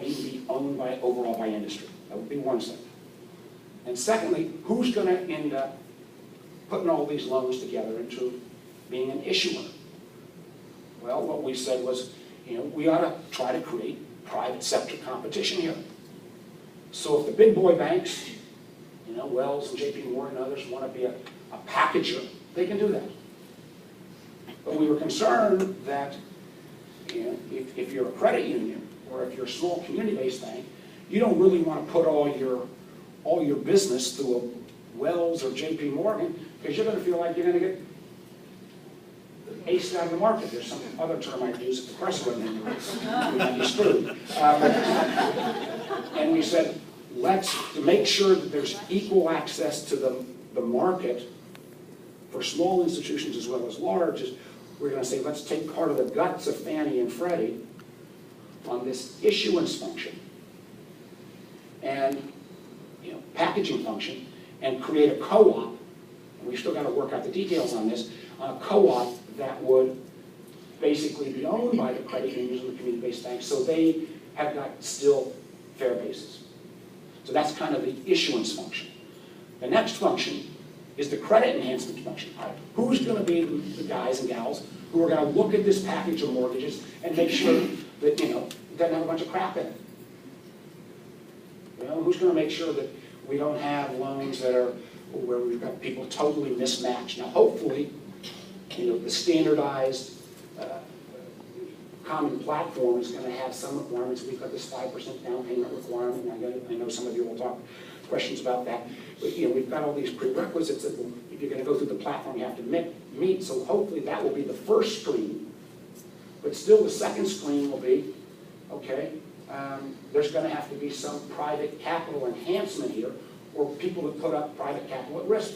be owned by overall by industry. That would be one thing. And secondly, who's going to end up putting all these loans together into being an issuer? Well, what we said was, we ought to try to create private sector competition here. So if the big boy banks, Wells and JP Morgan and others want to be a packager, they can do that. But we were concerned that if you're a credit union or if you're a small community-based bank, you don't really want to put all your business through a Wells or JP Morgan, because you're going to feel like you're going to get aced out of the market. There's some other term I'd use if the press wasn't in the race. We might be screwed. And we said, to make sure that there's equal access to the market for small institutions as well as large, we're going to say, let's take part of the guts of Fannie and Freddie on this issuance function and packaging function, and create a co-op, and we've still got to work out the details on this, a co-op that would basically be owned by the credit unions and the community-based banks, so they have got still fair basis. So that's kind of the issuance function. The next function is the credit enhancement function. Who's going to be the guys and gals who are going to look at this package of mortgages and make sure that it doesn't have a bunch of crap in it? Who's going to make sure that we don't have loans that are where we've got people totally mismatched? Now, hopefully, the standardized common platform is going to have some requirements. We've got this 5% down payment requirement, and I know some of you will talk questions about that. But we've got all these prerequisites that if you're going to go through the platform, you have to meet. So hopefully that will be the first screen. But still, the second screen will be, okay, there's going to have to be some private capital enhancement here, or people that put up private capital at risk.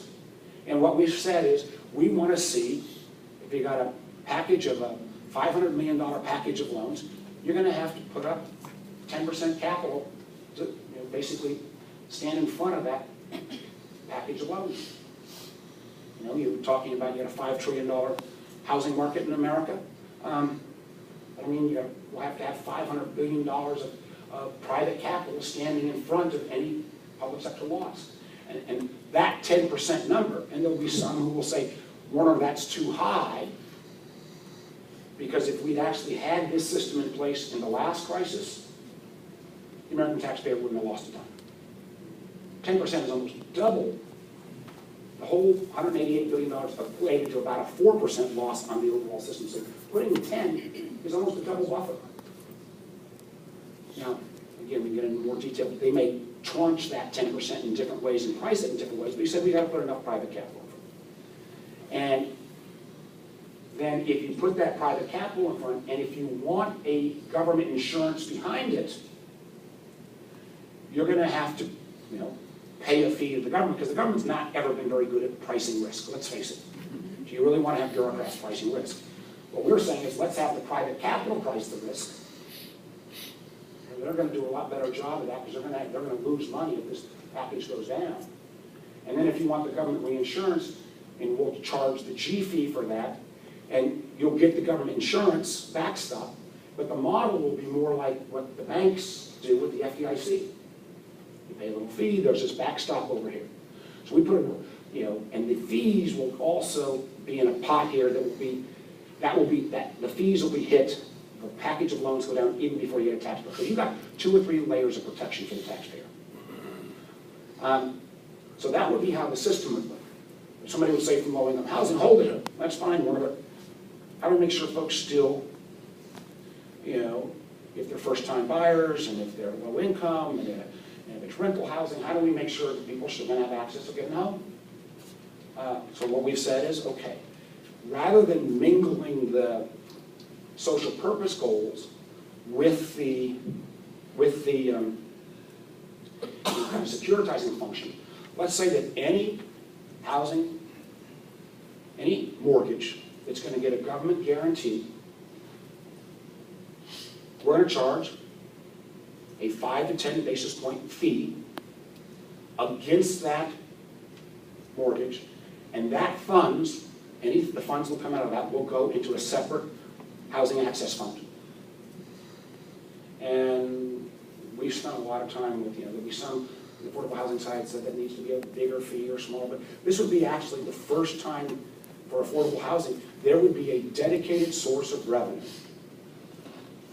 And what we've said is, we want to see, if you got a package of a $500 million package of loans, you're going to have to put up 10% capital to basically stand in front of that package of loans. You're talking about you got a $5 trillion housing market in America. We'll have to have $500 billion of private capital standing in front of any public sector loss. And that 10% number, and there'll be some who will say, Warner, that's too high, because if we'd actually had this system in place in the last crisis, the American taxpayer wouldn't have lost a dime. 10% is almost double the whole $188 billion equated to about a 4% loss on the overall system. So putting 10 is almost a double buffer. Now, again, we get into more detail. They may tranche that 10% in different ways and price it in different ways, but you said we got to put enough private capital. And then if you put that private capital in front, and if you want a government insurance behind it, you're going to have to, pay a fee to the government, because the government's not ever been very good at pricing risk, let's face it. Do you really want to have bureaucrats pricing risk? What we're saying is, let's have the private capital price the risk. And they're going to do a lot better job of that, because they're going to lose money if this package goes down. And then if you want the government reinsurance, and we'll charge the G fee for that, and you'll get the government insurance backstop, but the model will be more like what the banks do with the FDIC. You pay a little fee, there's this backstop over here. So we put and the fees will also be in a pot here that the fees will be hit, the package of loans go down even before you get a tax bill. So you've got 2 or 3 layers of protection for the taxpayer. So that would be how the system would look. Somebody would say from low-income housing, hold it, that's fine, but how do we make sure folks still, if they're first-time buyers, and if they're low income, and if it's rental housing, how do we make sure that people should have access to getting a home? So what we've said is, okay, rather than mingling the social purpose goals with the kind of securitizing function, let's say that any housing, any mortgage that's going to get a government guarantee, we're going to charge a 5 to 10 basis point fee against that mortgage, and that funds, the funds will come out of that will go into a separate housing access fund. And hard time with, there'll be some affordable housing sites that needs to be a bigger fee or smaller, but this would be actually the first time for affordable housing, there would be a dedicated source of revenue.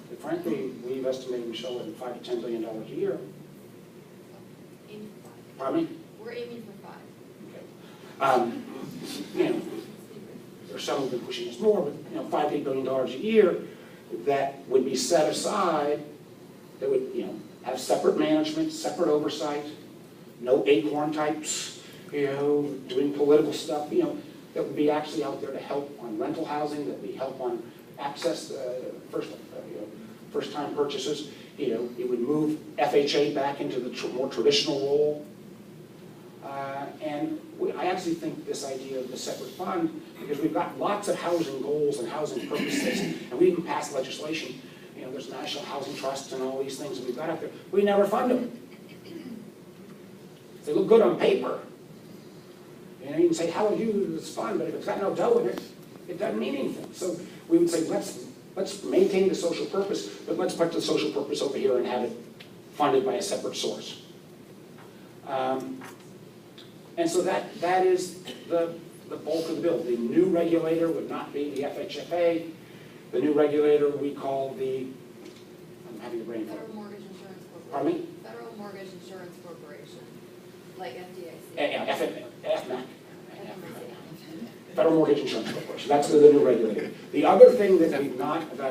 And frankly, we've estimated, Michelle, at $5 to $10 billion a year. Aiming for 5. Pardon me? We're aiming for 5. Okay. There's some who've been pushing us more, but $5 to $8 billion a year that would be set aside, that would have separate management, separate oversight, no acorn types, doing political stuff, that would be actually out there to help on rental housing, that would be help on access, first-time purchases. It would move FHA back into the more traditional role. And I actually think this idea of the separate fund, because we've got lots of housing goals and housing purposes, and we even passed legislation, there's National Housing Trust and all these things that we've got out there. We never fund them. They look good on paper. You can say, how would you use this fund, but if it's got no dough in it, it doesn't mean anything. So we would say, let's maintain the social purpose, but let's put the social purpose over here and have it funded by a separate source. And so that is the bulk of the bill. The new regulator would not be the FHFA. The new regulator we call I'm having a brain fart. Federal Mortgage Insurance Corporation. Pardon me? Federal Mortgage Insurance Corporation, like FDIC. FMAC. Federal Mortgage Insurance Corporation. That's the new regulator. The other thing that I've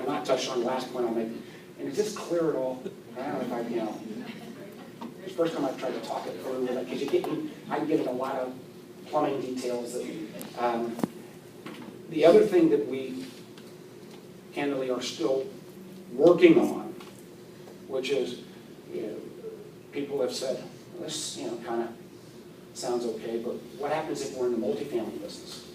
not touched on, the last point I'll make, and it's just clear it all. I don't know if it's the first time I've tried to talk it through, because I can get into a lot of plumbing details. The other thing that we candidly are still working on, which is, people have said, this, kind of sounds okay, but what happens if we're in the multifamily business?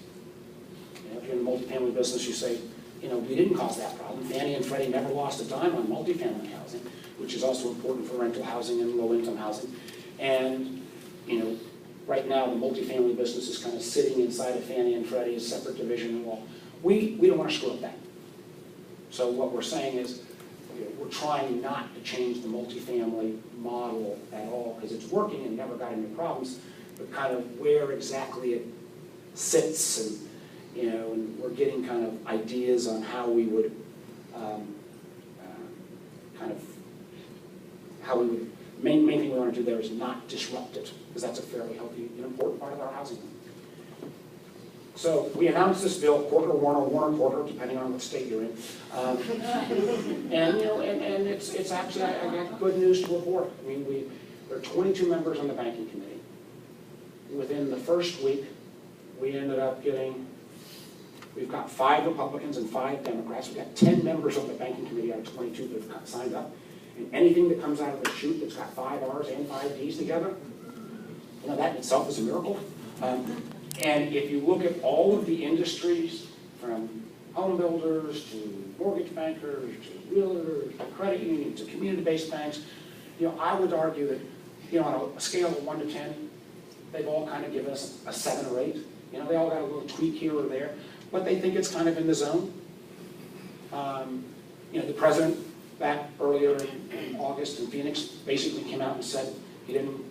If you're in the multifamily business, you say, we didn't cause that problem. Fannie and Freddie never lost a dime on multifamily housing, which is also important for rental housing and low-income housing. And, right now the multifamily business is kind of sitting inside of Fannie and Freddie, a separate division. Well, we don't want to screw up that. So what we're saying is, we're trying not to change the multifamily model at all, because it's working and never got any problems, but kind of where exactly it sits, and and we're getting kind of ideas on how we would main thing we want to do there is not disrupt it, because that's a fairly healthy and important part of our housing. So we announced this bill, Corker, Warner, Corker, depending on what state you're in. And it's actually, I got good news to report. I mean, there are 22 members on the banking committee. Within the first week, we ended up we've got 5 Republicans and 5 Democrats. We've got 10 members on the banking committee out of 22 that have signed up. And anything that comes out of the chute that's got 5 R's and 5 D's together, that in itself is a miracle. And if you look at all of the industries, from home builders to mortgage bankers to realtors to credit unions to community-based banks, I would argue that, on a scale of 1 to 10, they've all kind of given us a 7 or 8. They all got a little tweak here or there, but they think it's kind of in the zone. The president back earlier in August in Phoenix basically came out and said he didn't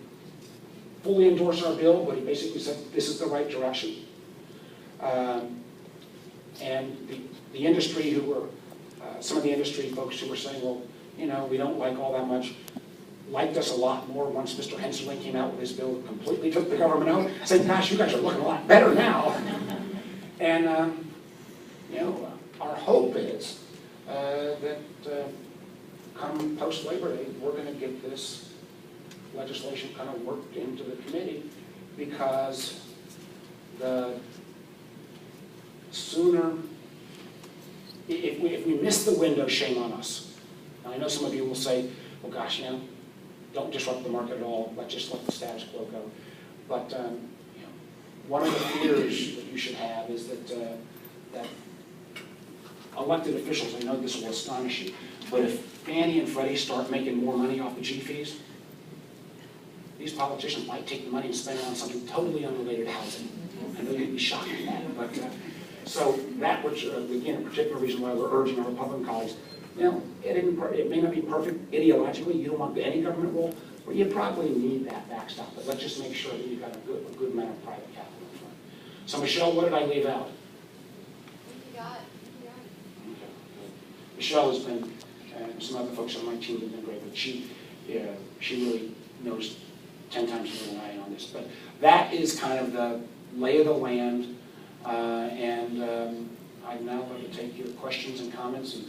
fully endorse our bill, but he basically said this is the right direction. And the industry some of the industry folks who were saying, well, we don't like all that much, liked us a lot more once Mr. Hensley came out with his bill, completely took the government out, said, gosh, you guys are looking a lot better now. And, our hope is that come post-Labor Day, we're going to get this legislation kind of worked into the committee, because the sooner, if we miss the window, shame on us. Now, I know some of you will say, well, gosh, don't disrupt the market at all, just let the status quo go. But one of the fears that you should have is that elected officials, I know this will astonish you, but if Fannie and Freddie start making more money off the G fees, these politicians might take the money and spend it on something totally unrelated to housing. I know you'd be shocked at that, but so that, which again, a particular reason why we're urging our Republican colleagues, It may not be perfect ideologically, you don't want any government role, but you probably need that backstop. But let's just make sure that you've got a good amount of private capital in front. So Michelle, what did I leave out? You got it. Okay, good. Michelle has been, and some other folks on my team have been great, but she really knows 10 times more than I on this. But that is kind of the lay of the land, and I'd now like to take your questions and comments and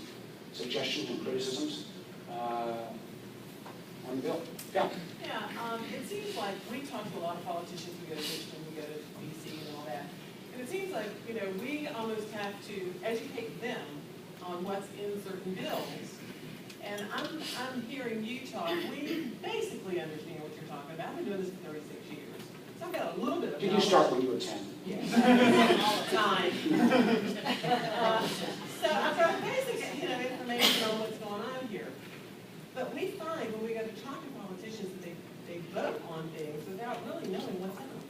suggestions and criticisms on the bill. Yeah. Yeah, it seems like we talk to a lot of politicians, we go to Richmond, we go to DC and all that. And it seems like, we almost have to educate them on what's in certain bills. And I'm hearing you talk, we basically understand what you're talking about. I've been doing this for 36 years. So I've got a little bit of Did you knowledge. start when you were 10? Yes. All the time. So I've got basic, information on what's going on here. But we find when we go to talk to politicians that they vote on things without really knowing what's in them.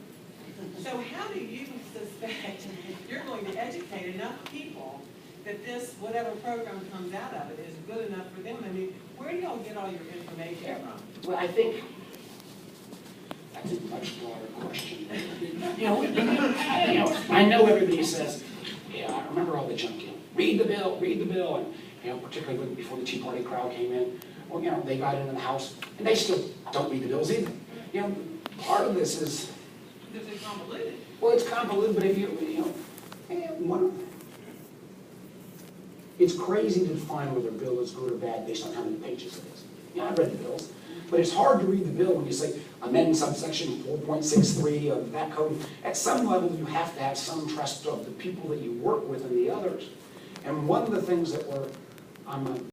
So how do you suspect you're going to educate enough people that this, whatever program comes out of it, is good enough for them? I mean, where do y'all get all your information from? Well, I think that's a much broader question. I know everybody says, yeah, I remember all the junk, read the bill, and particularly before the Tea Party crowd came in, well, they got into the House, and they still don't read the bills either. Part of this is, Because it's convoluted. well, it's convoluted, but if it's crazy to define whether a bill is good or bad based on how many pages it is. I've read the bills, but it's hard to read the bill when you say amend subsection 4.63 of that code. At some level, you have to have some trust of the people that you work with and the others. And one of the things that I'm